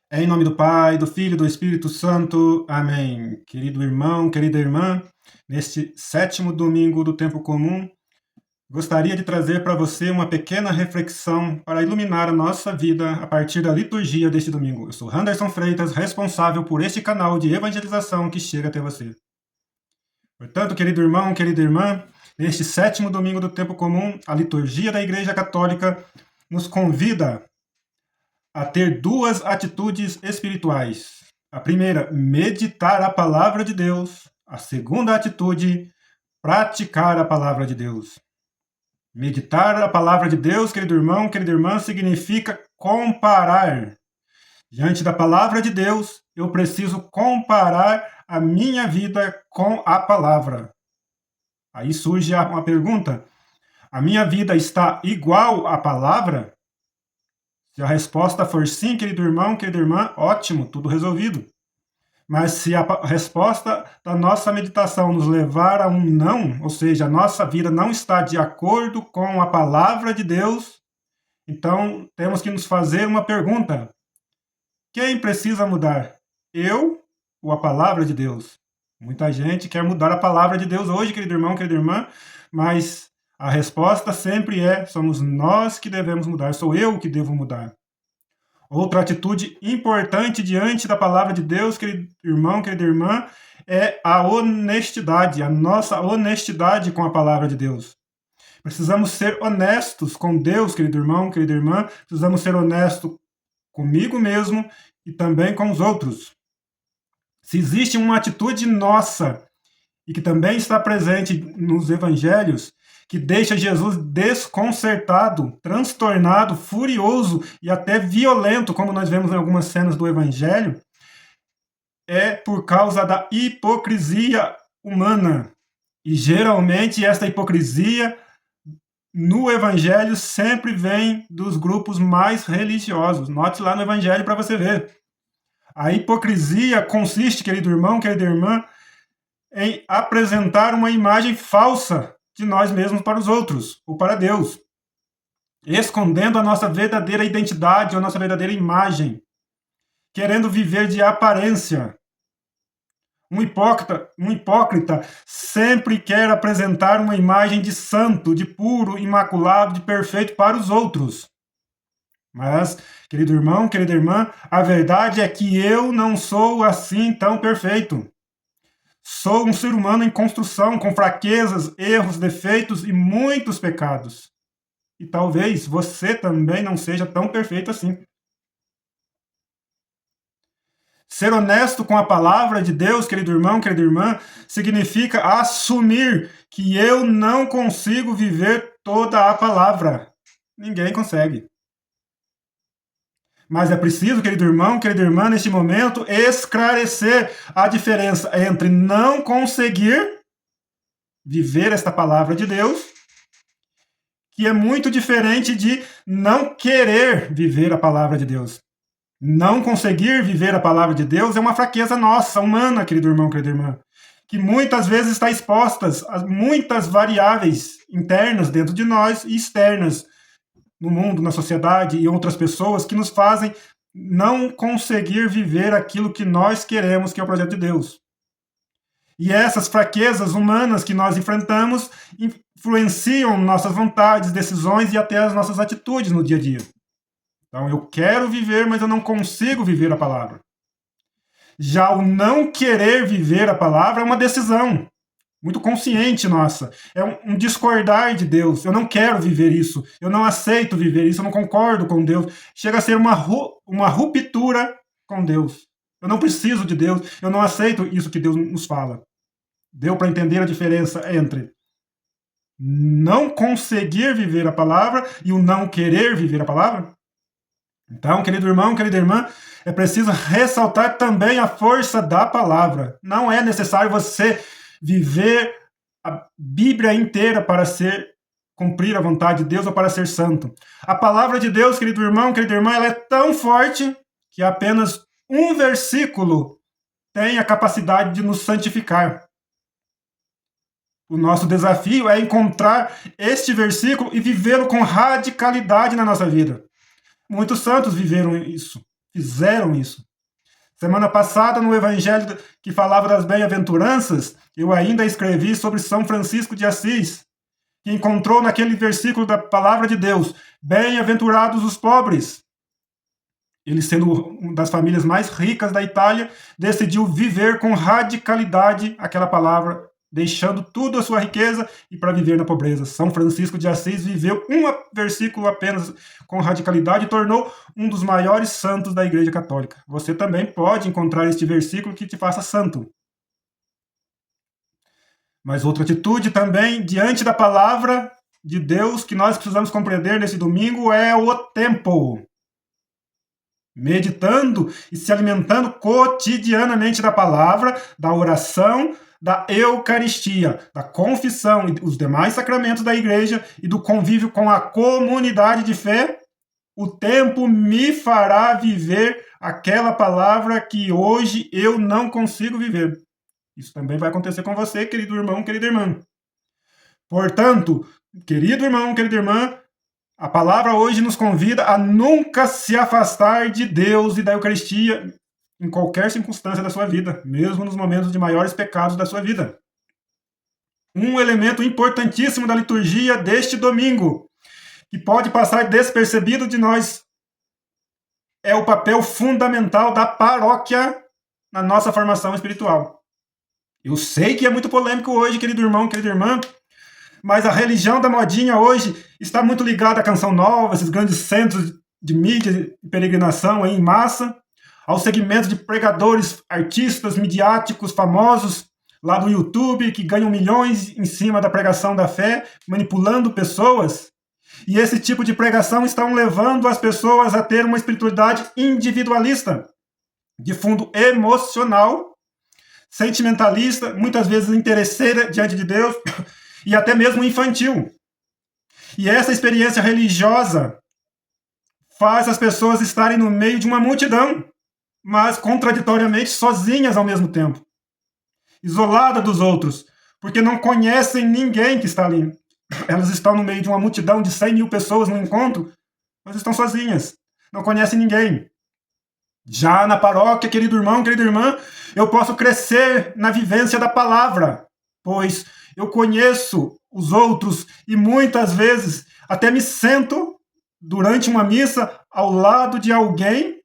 Em nome do Pai, do Filho e do Espírito Santo. Amém. Querido irmão, querida irmã, neste sétimo domingo do tempo comum, gostaria de trazer para você uma pequena reflexão para iluminar a nossa vida a partir da liturgia deste domingo. Eu sou Anderson Freitas, responsável por este canal de evangelização que chega até você. Portanto, querido irmão, querida irmã, neste sétimo domingo do tempo comum, a liturgia da Igreja Católica nos convida a ter duas atitudes espirituais. A primeira, meditar a palavra de Deus. A segunda atitude, praticar a palavra de Deus. Meditar a palavra de Deus, querido irmão, querida irmã, significa comparar. Diante da palavra de Deus, eu preciso comparar a minha vida com a palavra. Aí surge uma pergunta: a minha vida está igual à palavra? Se a resposta for sim, querido irmão, querida irmã, ótimo, tudo resolvido. Mas se a resposta da nossa meditação nos levar a um não, ou seja, a nossa vida não está de acordo com a palavra de Deus, então temos que nos fazer uma pergunta: quem precisa mudar? Eu ou a palavra de Deus? Muita gente quer mudar a palavra de Deus hoje, querido irmão, querida irmã, mas a resposta sempre é: somos nós que devemos mudar, sou eu que devo mudar. Outra atitude importante diante da palavra de Deus, querido irmão, querida irmã, é a honestidade, a nossa honestidade com a palavra de Deus. Precisamos ser honestos com Deus, querido irmão, querida irmã, precisamos ser honestos comigo mesmo e também com os outros. Se existe uma atitude nossa e que também está presente nos evangelhos, que deixa Jesus desconcertado, transtornado, furioso e até violento, como nós vemos em algumas cenas do Evangelho, é por causa da hipocrisia humana. E geralmente esta hipocrisia no Evangelho sempre vem dos grupos mais religiosos. Note lá no Evangelho para você ver. A hipocrisia consiste, querido irmão, querida irmã, em apresentar uma imagem falsa de nós mesmos para os outros, ou para Deus, escondendo a nossa verdadeira identidade, a nossa verdadeira imagem, querendo viver de aparência. Um hipócrita sempre quer apresentar uma imagem de santo, de puro, imaculado, de perfeito para os outros. Mas, querido irmão, querida irmã, a verdade é que eu não sou assim tão perfeito. Sou um ser humano em construção, com fraquezas, erros, defeitos e muitos pecados. E talvez você também não seja tão perfeito assim. Ser honesto com a palavra de Deus, querido irmão, querida irmã, significa assumir que eu não consigo viver toda a palavra. Ninguém consegue. Mas é preciso, querido irmão, querida irmã, neste momento, esclarecer a diferença entre não conseguir viver esta palavra de Deus, que é muito diferente de não querer viver a palavra de Deus. Não conseguir viver a palavra de Deus é uma fraqueza nossa, humana, querido irmão, querida irmã, que muitas vezes está exposta a muitas variáveis internas dentro de nós e externas no mundo, na sociedade e outras pessoas que nos fazem não conseguir viver aquilo que nós queremos, que é o projeto de Deus. E essas fraquezas humanas que nós enfrentamos influenciam nossas vontades, decisões e até as nossas atitudes no dia a dia. Então, eu quero viver, mas eu não consigo viver a palavra. Já o não querer viver a palavra é uma decisão muito consciente nossa. É um discordar de Deus. Eu não quero viver isso. Eu não aceito viver isso. Eu não concordo com Deus. Chega a ser uma ruptura com Deus. Eu não preciso de Deus. Eu não aceito isso que Deus nos fala. Deu para entender a diferença entre não conseguir viver a palavra e o não querer viver a palavra? Então, querido irmão, querida irmã, é preciso ressaltar também a força da palavra. Não é necessário você viver a Bíblia inteira para cumprir a vontade de Deus ou para ser santo. A palavra de Deus, querido irmão, querida irmã, ela é tão forte que apenas um versículo tem a capacidade de nos santificar. O nosso desafio é encontrar este versículo e vivê-lo com radicalidade na nossa vida. Muitos santos viveram isso. fizeram isso. Semana passada, no evangelho que falava das bem-aventuranças, eu ainda escrevi sobre São Francisco de Assis, que encontrou naquele versículo da palavra de Deus: bem-aventurados os pobres. Ele, sendo uma das famílias mais ricas da Itália, decidiu viver com radicalidade aquela palavra, deixando tudo a sua riqueza e para viver na pobreza. São Francisco de Assis viveu um versículo apenas com radicalidade e tornou um dos maiores santos da Igreja Católica. Você também pode encontrar este versículo que te faça santo. Mas outra atitude também, diante da palavra de Deus, que nós precisamos compreender nesse domingo, é o tempo. Meditando e se alimentando cotidianamente da palavra, da oração, da Eucaristia, da confissão e os demais sacramentos da igreja e do convívio com a comunidade de fé, o tempo me fará viver aquela palavra que hoje eu não consigo viver. Isso também vai acontecer com você, querido irmão, querida irmã. Portanto, querido irmão, querida irmã, a palavra hoje nos convida a nunca se afastar de Deus e da Eucaristia em qualquer circunstância da sua vida, mesmo nos momentos de maiores pecados da sua vida. Um elemento importantíssimo da liturgia deste domingo, que pode passar despercebido de nós, é o papel fundamental da paróquia na nossa formação espiritual. Eu sei que é muito polêmico hoje, querido irmão, querida irmã, mas a religião da modinha hoje está muito ligada à Canção Nova, esses grandes centros de mídia e peregrinação em massa, ao segmento de pregadores, artistas, midiáticos, famosos, lá do YouTube, que ganham milhões em cima da pregação da fé, manipulando pessoas. E esse tipo de pregação está levando as pessoas a ter uma espiritualidade individualista, de fundo emocional, sentimentalista, muitas vezes interesseira diante de Deus, e até mesmo infantil. E essa experiência religiosa faz as pessoas estarem no meio de uma multidão, mas contraditoriamente sozinhas ao mesmo tempo, isoladas dos outros, porque não conhecem ninguém que está ali. Elas estão no meio de uma multidão de 100 mil pessoas no encontro, mas estão sozinhas, não conhecem ninguém. Já na paróquia, querido irmão, querida irmã, eu posso crescer na vivência da palavra, pois eu conheço os outros e muitas vezes até me sento durante uma missa ao lado de alguém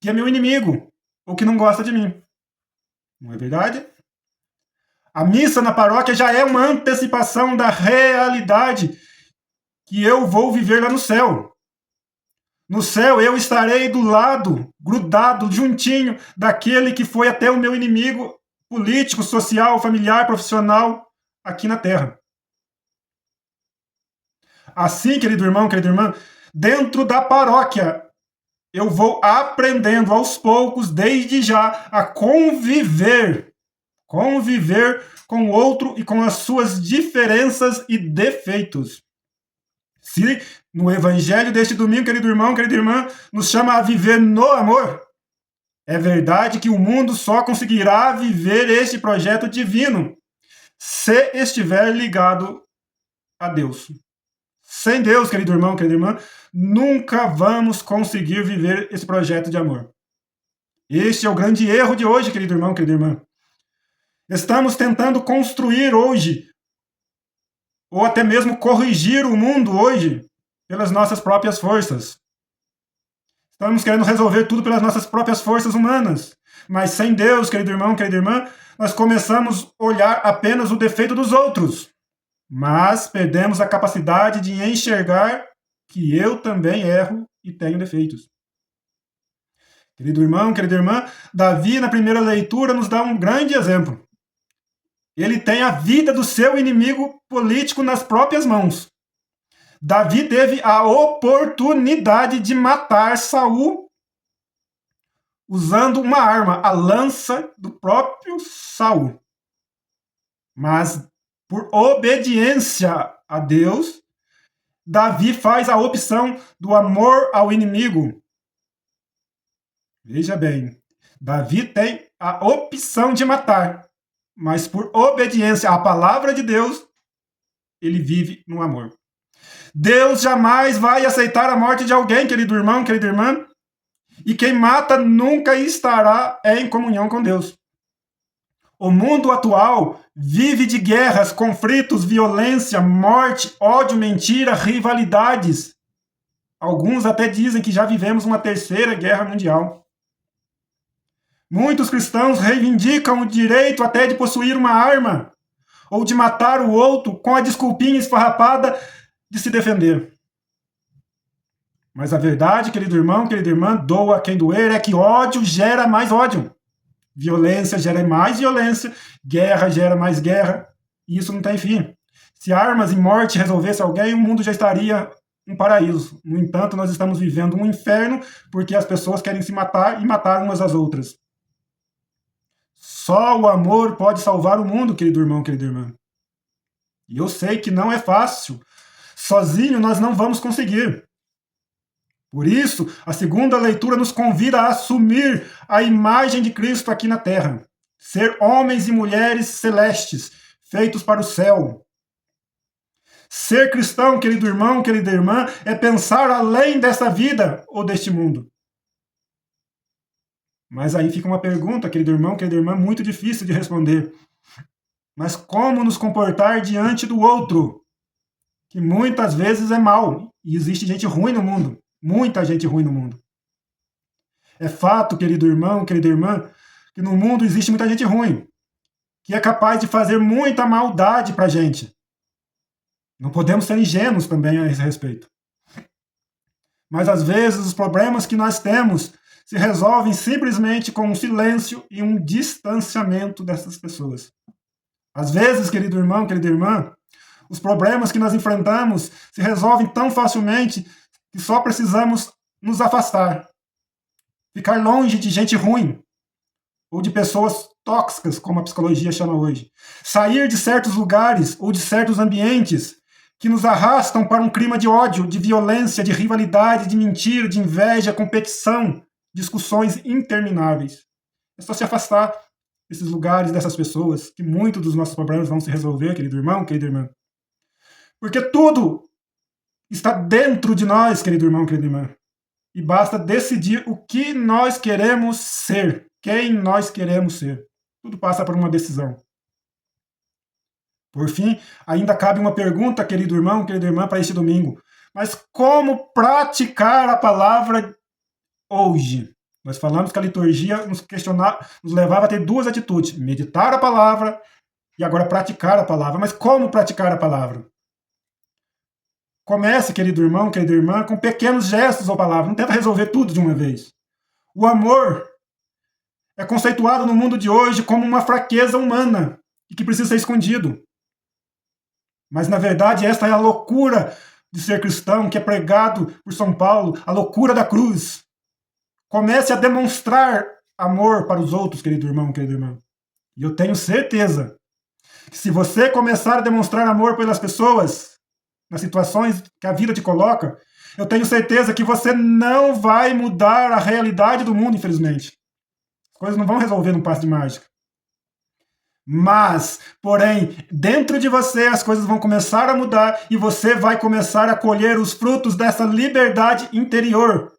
que é meu inimigo ou que não gosta de mim. Não é verdade? A missa na paróquia já é uma antecipação da realidade que eu vou viver lá no céu. No céu eu estarei do lado, grudado, juntinho daquele que foi até o meu inimigo político, social, familiar, profissional, aqui na Terra. Assim, querido irmão, querida irmã, dentro da paróquia, eu vou aprendendo aos poucos, desde já, a conviver com o outro e com as suas diferenças e defeitos. Se no evangelho deste domingo, querido irmão, querida irmã, nos chama a viver no amor, é verdade que o mundo só conseguirá viver este projeto divino se estiver ligado a Deus. Sem Deus, querido irmão, querida irmã, nunca vamos conseguir viver esse projeto de amor. Este é o grande erro de hoje, querido irmão, querida irmã. Estamos tentando construir hoje, ou até mesmo corrigir o mundo hoje, pelas nossas próprias forças. Estamos querendo resolver tudo pelas nossas próprias forças humanas. Mas sem Deus, querido irmão, querida irmã, nós começamos a olhar apenas o defeito dos outros. Mas perdemos a capacidade de enxergar que eu também erro e tenho defeitos. Querido irmão, querida irmã, Davi, na primeira leitura, nos dá um grande exemplo. Ele tem a vida do seu inimigo político nas próprias mãos. Davi teve a oportunidade de matar Saul usando uma arma, a lança do próprio Saul. Mas, por obediência a Deus, Davi faz a opção do amor ao inimigo. Veja bem, Davi tem a opção de matar, mas por obediência à palavra de Deus, ele vive no amor. Deus jamais vai aceitar a morte de alguém, querido irmão, querida irmã. E quem mata nunca estará em comunhão com Deus. O mundo atual vive de guerras, conflitos, violência, morte, ódio, mentira, rivalidades. Alguns até dizem que já vivemos uma terceira guerra mundial. Muitos cristãos reivindicam o direito até de possuir uma arma ou de matar o outro com a desculpinha esfarrapada de se defender. Mas a verdade, querido irmão, querida irmã, doa quem doer, é que ódio gera mais ódio. Violência gera mais violência, guerra gera mais guerra, e isso não tem fim. Se armas e morte resolvesse alguém, o mundo já estaria um paraíso. No entanto, nós estamos vivendo um inferno porque as pessoas querem se matar e matar umas às outras. Só o amor pode salvar o mundo, querido irmão, querida irmã. E eu sei que não é fácil. Sozinho nós não vamos conseguir. Por isso, a segunda leitura nos convida a assumir a imagem de Cristo aqui na terra. Ser homens e mulheres celestes, feitos para o céu. Ser cristão, querido irmão, querida irmã, é pensar além dessa vida ou deste mundo. Mas aí fica uma pergunta, querido irmão, querida irmã, muito difícil de responder. Mas como nos comportar diante do outro? Que muitas vezes é mal. E existe gente ruim no mundo. Muita gente ruim no mundo. É fato, querido irmão, querida irmã, que no mundo existe muita gente ruim, que é capaz de fazer muita maldade pra gente. Não podemos ser ingênuos também a esse respeito. Mas às vezes os problemas que nós temos se resolvem simplesmente com um silêncio e um distanciamento dessas pessoas. Às vezes, querido irmão, querida irmã, os problemas que nós enfrentamos se resolvem tão facilmente que só precisamos nos afastar. Ficar longe de gente ruim ou de pessoas tóxicas, como a psicologia chama hoje. Sair de certos lugares ou de certos ambientes que nos arrastam para um clima de ódio, de violência, de rivalidade, de mentira, de inveja, competição, discussões intermináveis. É só se afastar desses lugares, dessas pessoas, que muitos dos nossos problemas vão se resolver, querido irmão, querida irmã. Porque tudo está dentro de nós, querido irmão, querida irmã. E basta decidir o que nós queremos ser, quem nós queremos ser. Tudo passa por uma decisão. Por fim, ainda cabe uma pergunta, querido irmão, querida irmã, para este domingo. Mas como praticar a palavra hoje? Nós falamos que a liturgia nos levava a ter duas atitudes: meditar a palavra e agora praticar a palavra. Mas como praticar a palavra? Comece, querido irmão, querida irmã, com pequenos gestos ou palavras. Não tenta resolver tudo de uma vez. O amor é conceituado no mundo de hoje como uma fraqueza humana e que precisa ser escondido. Mas, na verdade, esta é a loucura de ser cristão, que é pregado por São Paulo, a loucura da cruz. Comece a demonstrar amor para os outros, querido irmão, querida irmã. E eu tenho certeza que se você começar a demonstrar amor pelas pessoas, nas situações que a vida te coloca, eu tenho certeza que você não vai mudar a realidade do mundo, infelizmente. As coisas não vão resolver num passe de mágica. Mas, porém, dentro de você as coisas vão começar a mudar e você vai começar a colher os frutos dessa liberdade interior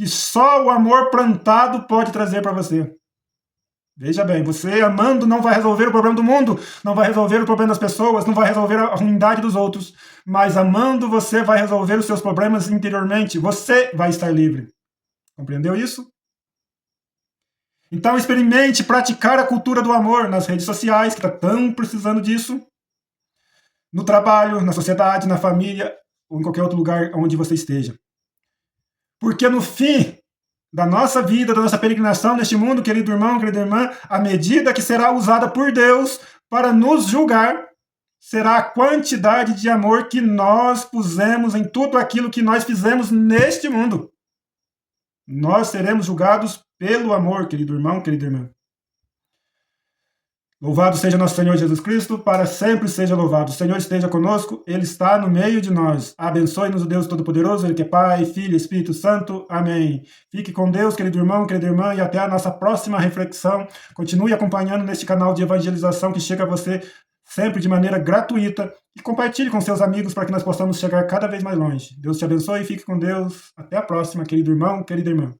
que só o amor plantado pode trazer para você. Veja bem, você amando não vai resolver o problema do mundo, não vai resolver o problema das pessoas, não vai resolver a ruindade dos outros, mas amando você vai resolver os seus problemas interiormente, você vai estar livre. Compreendeu isso? Então experimente praticar a cultura do amor nas redes sociais, que está tão precisando disso, no trabalho, na sociedade, na família, ou em qualquer outro lugar onde você esteja. Porque no fim da nossa vida, da nossa peregrinação neste mundo, querido irmão, querida irmã, a medida que será usada por Deus para nos julgar será a quantidade de amor que nós pusemos em tudo aquilo que nós fizemos neste mundo. Nós seremos julgados pelo amor, querido irmão, querida irmã. Louvado seja nosso Senhor Jesus Cristo, para sempre seja louvado. O Senhor esteja conosco, Ele está no meio de nós. Abençoe-nos o Deus Todo-Poderoso, Ele que é Pai, Filho e Espírito Santo. Amém. Fique com Deus, querido irmão, querida irmã, e até a nossa próxima reflexão. Continue acompanhando neste canal de evangelização que chega a você sempre de maneira gratuita. E compartilhe com seus amigos para que nós possamos chegar cada vez mais longe. Deus te abençoe e fique com Deus. Até a próxima, querido irmão, querida irmã.